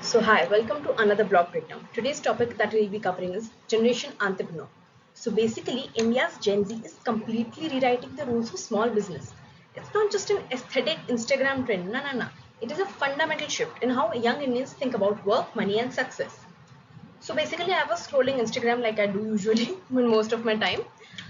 So hi, welcome to another blog breakdown. Today's topic that we'll be covering is Generation Entrepreneur. So basically, India's Gen Z is completely rewriting the rules of small business. It's not just an aesthetic Instagram trend, no. It is a fundamental shift in how young Indians think about work, money and success. So basically, I was scrolling Instagram like I do usually when most of my time.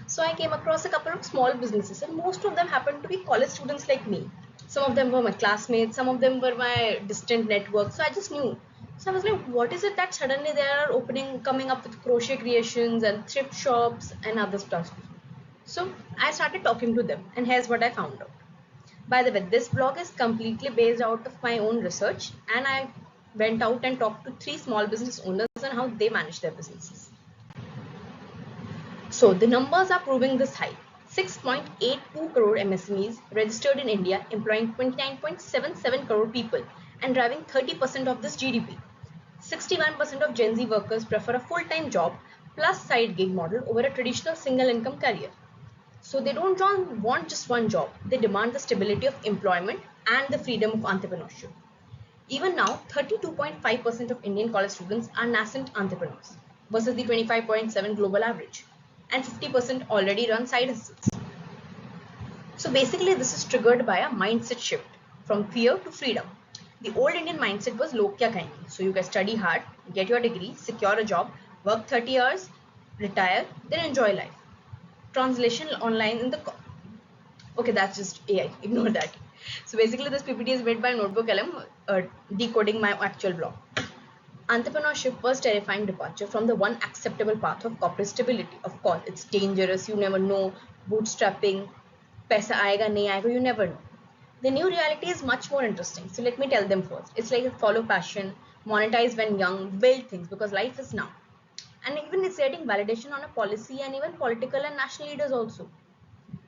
So I came across a couple of small businesses, and most of them happened to be college students like me. Some of them were my classmates, some of them were my distant network. So I just knew. So I was like, what is it that suddenly they are opening, coming up with crochet creations and thrift shops and other stuff? So I started talking to them, and here's what I found out. By the way, this blog is completely based out of my own research, and I went out and talked to three small business owners on how they manage their businesses. So the numbers are proving this high. 6.82 crore MSMEs registered in India, employing 29.77 crore people and driving 30% of this GDP. 61% of Gen Z workers prefer a full-time job plus side gig model over a traditional single income career. So they don't want just one job. They demand the stability of employment and the freedom of entrepreneurship. Even now, 32.5% of Indian college students are nascent entrepreneurs versus the 25.7 global average, and 50% already run side hustles. So basically, this is triggered by a mindset shift from fear to freedom. The old Indian mindset was log kya kahenge. So you can study hard, get your degree, secure a job, work 30 years, retire, then enjoy life. Translation online in the okay, that's just AI. Ignore that. So basically, this PPT is made by Notebook LM, decoding my actual blog. Entrepreneurship was terrifying departure from the one acceptable path of corporate stability. Of course, it's dangerous. You never know. Bootstrapping, paisa aayega, nahi aayega, you never know. The new reality is much more interesting. So let me tell them first. It's like follow passion, monetize when young, build things because life is now. And even it's getting validation on a policy and even political and national leaders also.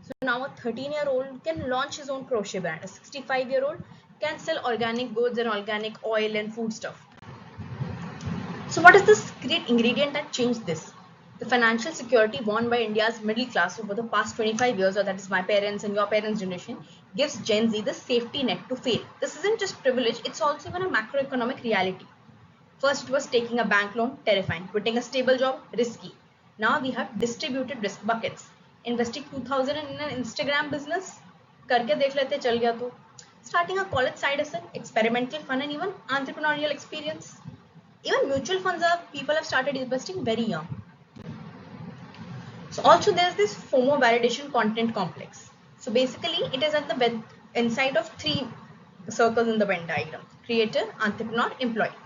So now a 13-year-old can launch his own crochet brand. A 65-year-old can sell organic goods and organic oil and food stuff. So what is the secret ingredient that changed this? The financial security won by India's middle class over the past 25 years, or that is my parents and your parents' generation, gives Gen Z the safety net to fail. This isn't just privilege, it's also even a macroeconomic reality. First, it was taking a bank loan, terrifying. Quitting a stable job, risky. Now we have distributed risk buckets. Investing 2000 in an Instagram business, करके देख लेते चल गया तो. Starting a college side hustle, experimental fun and even entrepreneurial experience. Even mutual funds are people have started investing very young. So also there's this FOMO validation content complex. So basically it is at the inside of three circles in the Venn diagram: creator, entrepreneur, employee.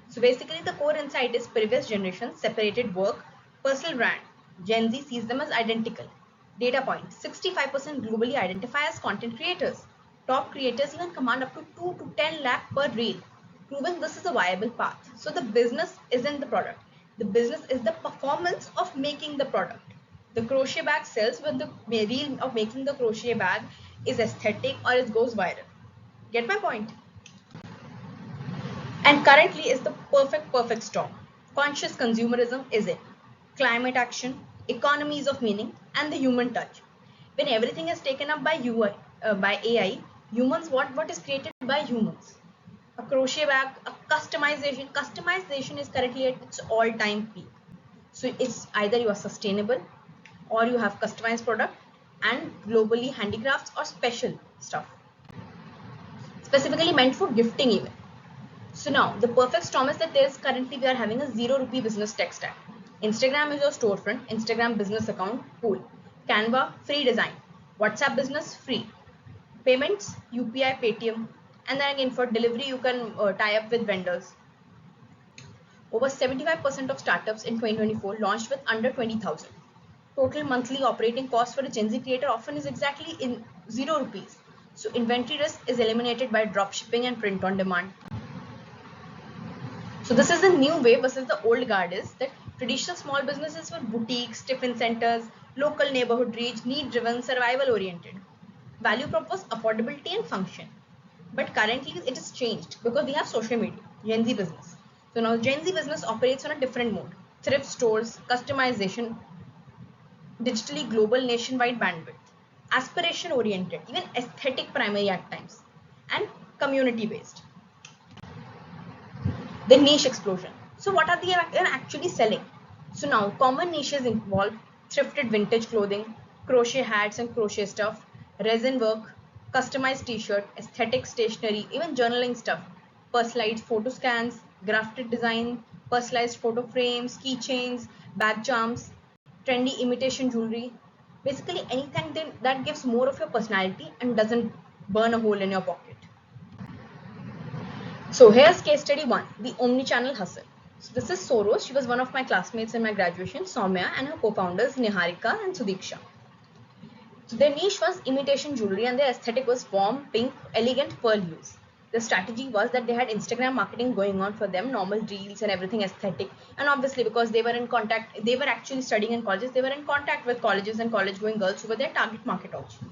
So basically the core insight is previous generations separated work, personal brand. Gen Z sees them as identical. Data point: 65% globally identify as content creators. Top creators even command up to 2 to 10 lakh per reel, proving this is a viable path. So the business isn't the product. The business is the performance of making the product. The crochet bag sells when the reel of making the crochet bag is aesthetic or it goes viral. Get my point? And currently is the perfect storm. Conscious consumerism is it. Climate action, economies of meaning, and the human touch. When everything is taken up by AI, humans what is created by humans? A crochet bag, a customization. Customization is currently at its all-time peak. So it's either you are sustainable or you have customized product and globally handicrafts or special stuff. Specifically meant for gifting even. So now the perfect storm is that there's currently we are having a ₹0 business tech stack. Instagram is your storefront, Instagram business account, cool. Canva, free design. WhatsApp business, free. Payments, UPI, Paytm. And then again for delivery, you can tie up with vendors. Over 75% of startups in 2024 launched with under 20,000. Total monthly operating cost for a Gen Z creator often is exactly in ₹0. So inventory risk is eliminated by drop shipping and print on demand. So this is the new way versus the old guard is that traditional small businesses were boutiques, tiffin centers, local neighborhood reach, need driven, survival oriented. Value prop was affordability and function. But currently it is changed because we have social media, Gen Z business. So now Gen Z business operates on a different mode. Thrift stores, customization, digitally global nationwide bandwidth, aspiration oriented, even aesthetic primary at times, and community based. The niche explosion. So what are they actually selling? So now common niches involve thrifted vintage clothing, crochet hats and crochet stuff, resin work, customized t-shirt, aesthetic stationery, even journaling stuff, personalized photo scans, grafted design, personalized photo frames, keychains, bag charms, trendy imitation jewelry. Basically anything that gives more of your personality and doesn't burn a hole in your pocket. So here's case study 1, the omni-channel hustle. So this is Soros. She was one of my classmates in my graduation, Somya, and her co-founders Niharika and Sudiksha. So their niche was imitation jewelry and their aesthetic was warm, pink, elegant pearl hues. The strategy was that they had Instagram marketing going on for them, normal reels and everything aesthetic. And obviously because they were in contact, they were actually studying in colleges, they were in contact with colleges and college going girls who were their target market also.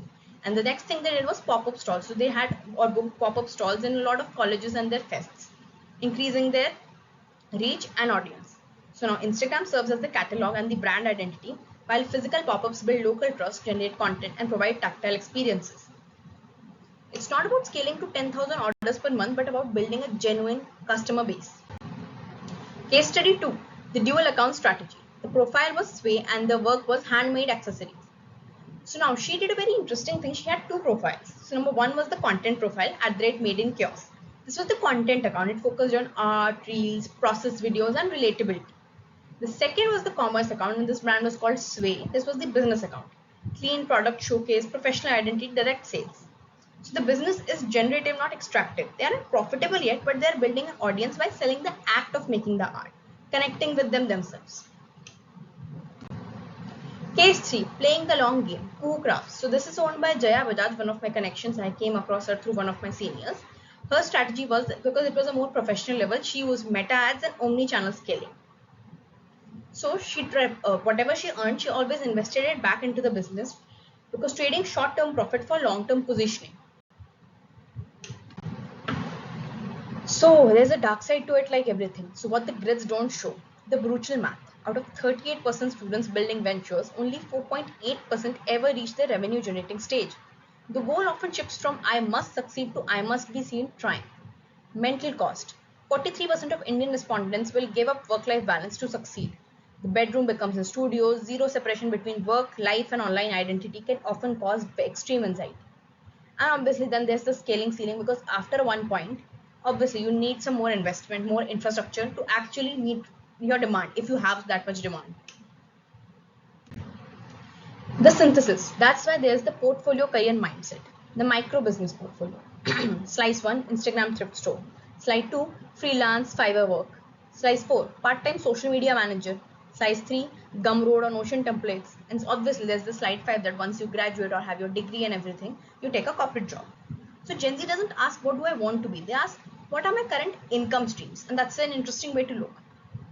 And the next thing they did was pop-up stalls. So they had or booked pop-up stalls in a lot of colleges and their fests, increasing their reach and audience. So now Instagram serves as the catalog and the brand identity, while physical pop-ups build local trust, generate content, and provide tactile experiences. It's not about scaling to 10,000 orders per month, but about building a genuine customer base. Case study 2, the dual account strategy. The profile was Swayy and the work was handmade accessories. So now she did a very interesting thing. She had two profiles. So number one was the content profile @made in kiosk. This was the content account. It focused on art, reels, process videos, and relatability. The second was the commerce account, and this brand was called Sway. This was the business account. Clean product showcase, professional identity, direct sales. So the business is generative, not extractive. They aren't profitable yet, but they're building an audience by selling the act of making the art, connecting with them themselves. Case 3, playing the long game, Kuhu Crafts. So this is owned by Jaya, one of my connections. I came across her through one of my seniors. Her strategy was that because it was a more professional level, she used meta ads and omni-channel scaling. So she whatever she earned, she always invested it back into the business because trading short-term profit for long-term positioning. So there's a dark side to it like everything. So what the grids don't show, the brutal math. Out of 38% students building ventures, only 4.8% ever reach their revenue generating stage. The goal often shifts from I must succeed to I must be seen trying. Mental cost. 43% of Indian respondents will give up work-life balance to succeed. The bedroom becomes a studio, zero separation between work, life and online identity can often cause extreme anxiety. And obviously then there's the scaling ceiling because after one point, obviously you need some more investment, more infrastructure to actually meet your demand if you have that much demand. The synthesis, that's why there's the portfolio career mindset, the micro business portfolio. Slice 1, Instagram thrift store. Slide 2, freelance Fiverr work. Slice 4, part-time social media manager. Slice 3, Gumroad or Notion templates. And obviously there's the slide 5 that once you graduate or have your degree and everything, you take a corporate job. So Gen Z doesn't ask what do I want to be, they ask what are my current income streams, and that's an interesting way to look.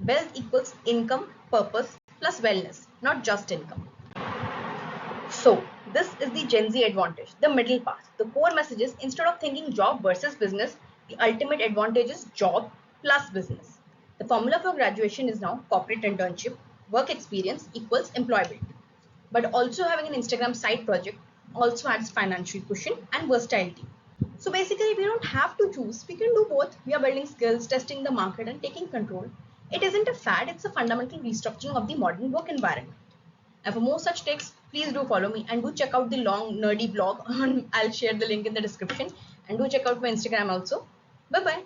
Wealth equals income, purpose plus wellness, not just income. So this is the Gen Z advantage, the middle path. The core message is instead of thinking job versus business, the ultimate advantage is job plus business. The formula for graduation is now corporate internship, work experience equals employability. But also having an Instagram side project also adds financial cushion and versatility. So basically we don't have to choose, we can do both. We are building skills, testing the market and taking control. It isn't a fad, it's a fundamental restructuring of the modern work environment. And for more such takes, please do follow me and do check out the long nerdy blog. I'll share the link in the description and do check out my Instagram also. Bye bye.